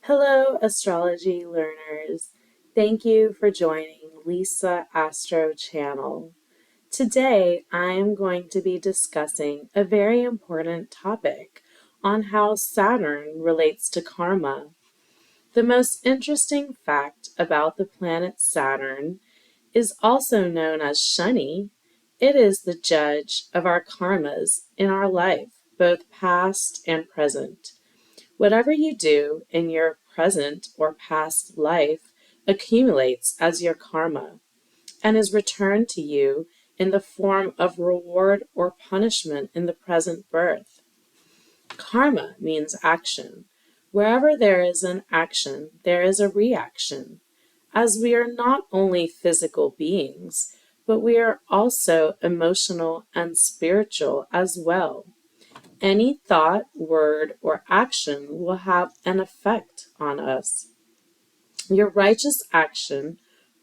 Hello, astrology learners. Thank you for joining Lisa Astro Channel. Today, I am going to be discussing a very important topic on how Saturn relates to karma. The most interesting fact about the planet Saturn is also known as Shani. It is the judge of our karmas in our life, both past and present. Whatever you do in your present or past life accumulates as your karma and is returned to you in the form of reward or punishment in the present birth. Karma means action. Wherever there is an action, there is a reaction. As we are not only physical beings, but we are also emotional and spiritual as well. Any thought, word, or action will have an effect on us. Your righteous action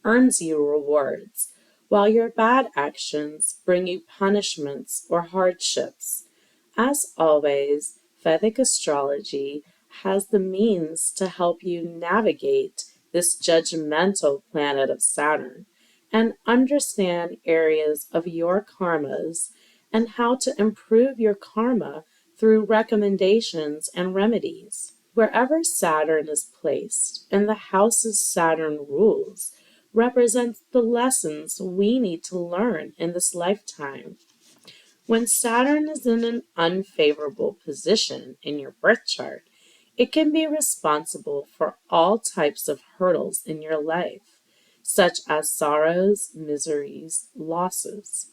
earns you rewards, while your bad actions bring you punishments or hardships. As always, Vedic astrology has the means to help you navigate this judgmental planet of Saturn and understand areas of your karmas and how to improve your karma through recommendations and remedies. Wherever Saturn is placed in the houses Saturn rules represents the lessons we need to learn in this lifetime. When Saturn is in an unfavorable position in your birth chart, it can be responsible for all types of hurdles in your life, such as sorrows, miseries, losses.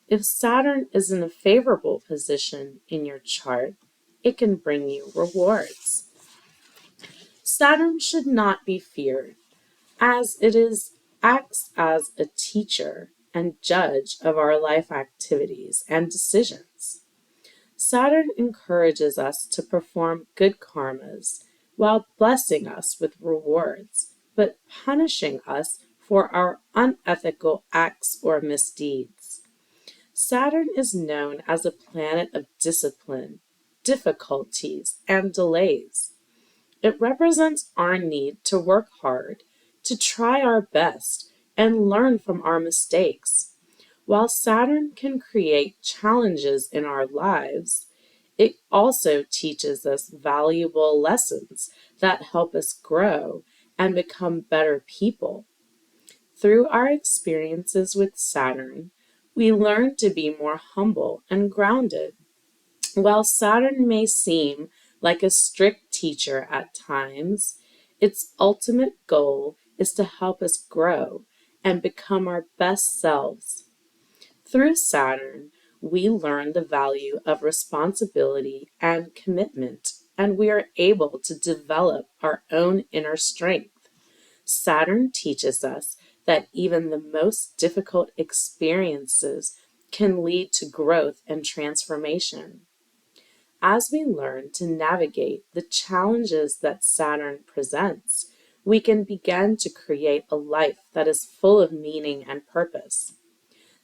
If Saturn is in a favorable position in your chart, it can bring you rewards. Saturn should not be feared, as acts as a teacher and judge of our life activities and decisions. Saturn encourages us to perform good karmas while blessing us with rewards, but punishing us for our unethical acts or misdeeds. Saturn is known as a planet of discipline, difficulties, and delays. It represents our need to work hard, to try our best, and learn from our mistakes. While Saturn can create challenges in our lives, it also teaches us valuable lessons that help us grow and become better people. Through our experiences with Saturn, we learn to be more humble and grounded. While Saturn may seem like a strict teacher at times, its ultimate goal is to help us grow and become our best selves. Through Saturn, we learn the value of responsibility and commitment, and we are able to develop our own inner strength. Saturn teaches us that even the most difficult experiences can lead to growth and transformation. As we learn to navigate the challenges that Saturn presents, we can begin to create a life that is full of meaning and purpose.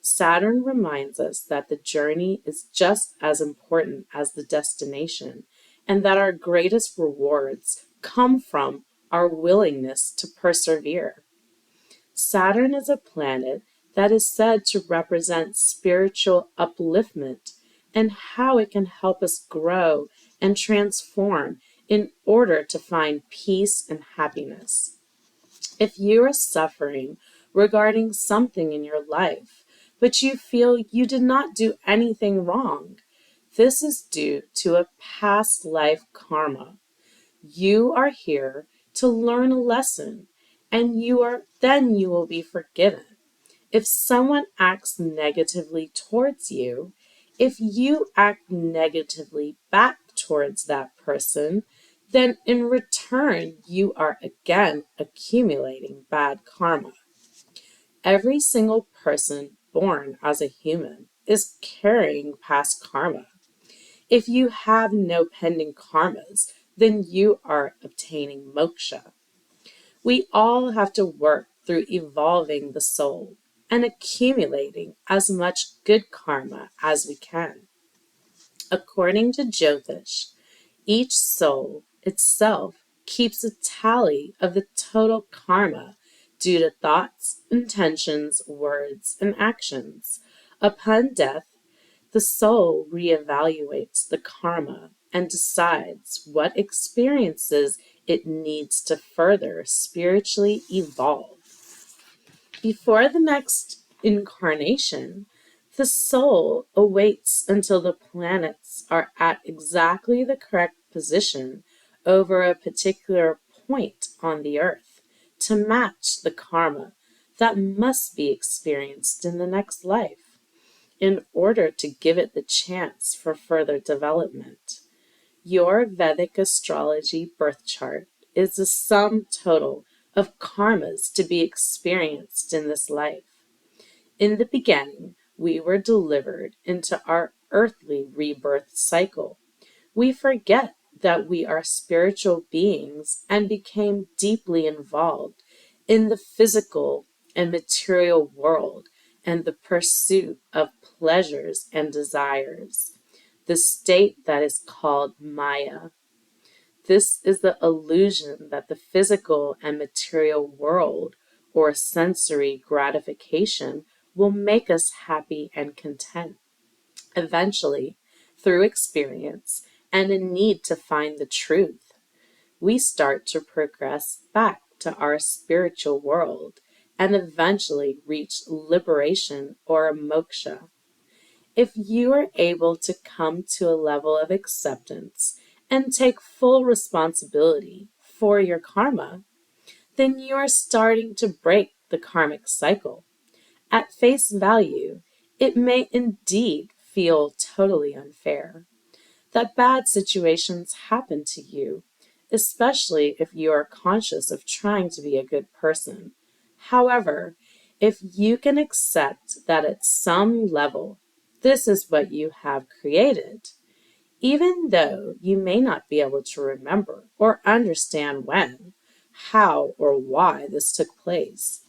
Saturn reminds us that the journey is just as important as the destination, and that our greatest rewards come from our willingness to persevere. Saturn is a planet that is said to represent spiritual upliftment and how it can help us grow and transform in order to find peace and happiness. If you are suffering regarding something in your life, but you feel you did not do anything wrong, this is due to a past life karma. You are here to learn a lesson, and then you will be forgiven. If someone acts negatively towards you, if you act negatively back towards that person, then in return you are again accumulating bad karma. Every single person born as a human is carrying past karma. If you have no pending karmas, then you are obtaining moksha. We all have to work through evolving the soul and accumulating as much good karma as we can. According to Jyotish, each soul itself keeps a tally of the total karma due to thoughts, intentions, words, and actions. Upon death, the soul reevaluates the karma and decides what experiences it needs to further spiritually evolve. Before the next incarnation, the soul awaits until the planets are at exactly the correct position over a particular point on the earth to match the karma that must be experienced in the next life in order to give it the chance for further development. Your Vedic astrology birth chart is the sum total of karmas to be experienced in this life. In the beginning, we were delivered into our earthly rebirth cycle. We forget that we are spiritual beings and became deeply involved in the physical and material world and the pursuit of pleasures and desires, the state that is called Maya. This is the illusion that the physical and material world or sensory gratification will make us happy and content. Eventually, through experience and a need to find the truth, we start to progress back to our spiritual world and eventually reach liberation or moksha. If you are able to come to a level of acceptance and take full responsibility for your karma, then you are starting to break the karmic cycle. At face value, it may indeed feel totally unfair that bad situations happen to you, especially if you are conscious of trying to be a good person. However, if you can accept that at some level, this is what you have created, even though you may not be able to remember or understand when, how, or why this took place,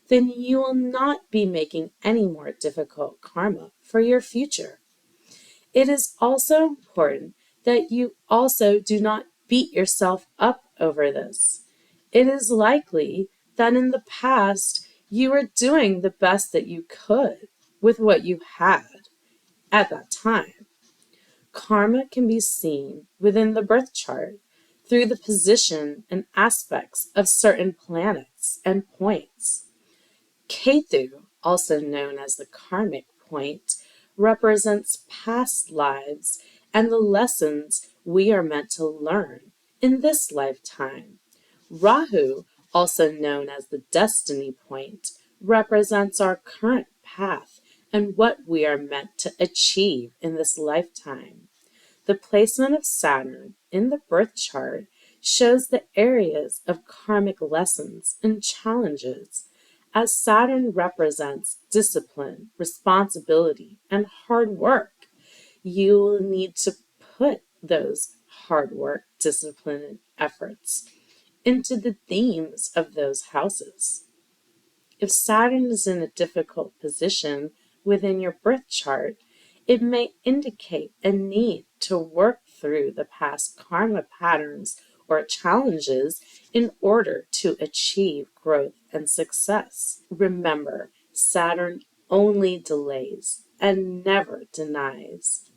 then you will not be making any more difficult karma for your future. It is also important that you also do not beat yourself up over this. It is likely that in the past you were doing the best that you could with what you had at that time. Karma can be seen within the birth chart through the position and aspects of certain planets and points. Ketu, also known as the karmic point, represents past lives and the lessons we are meant to learn in this lifetime. Rahu, also known as the destiny point, represents our current path and what we are meant to achieve in this lifetime. The placement of Saturn in the birth chart shows the areas of karmic lessons and challenges, as Saturn represents discipline, responsibility, and hard work. You will need to put those hard work, discipline, and efforts into the themes of those houses. If Saturn is in a difficult position within your birth chart, it may indicate a need to work through the past karma patterns or challenges in order to achieve growth and success. Remember, Saturn only delays and never denies.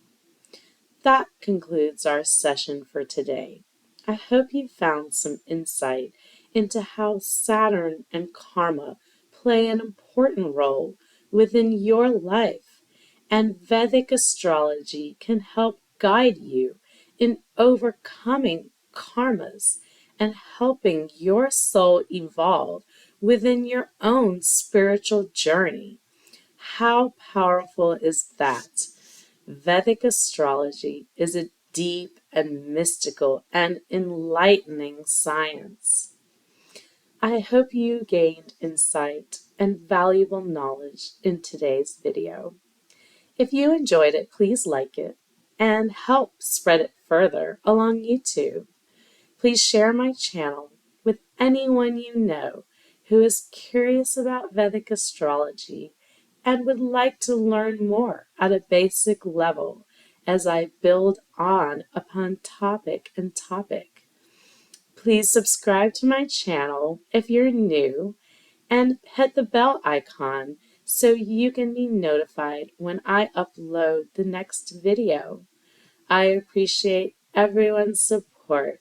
That concludes our session for today. I hope you found some insight into how Saturn and karma play an important role within your life, and Vedic astrology can help guide you in overcoming karmas and helping your soul evolve within your own spiritual journey. How powerful is that? Vedic astrology is a deep and mystical and enlightening science. I hope you gained insight and valuable knowledge in today's video. If you enjoyed it, please like it and help spread it further along YouTube. Please share my channel with anyone you know who is curious about Vedic astrology and would like to learn more at a basic level as I build on upon topic and topic. Please subscribe to my channel if you're new and hit the bell icon so you can be notified when I upload the next video. I appreciate everyone's support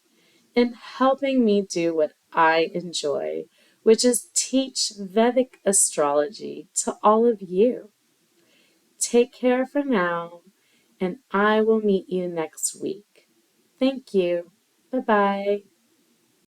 in helping me do what I enjoy, which is teach Vedic astrology to all of you. Take care for now, and I will meet you next week. Thank you. Bye-bye.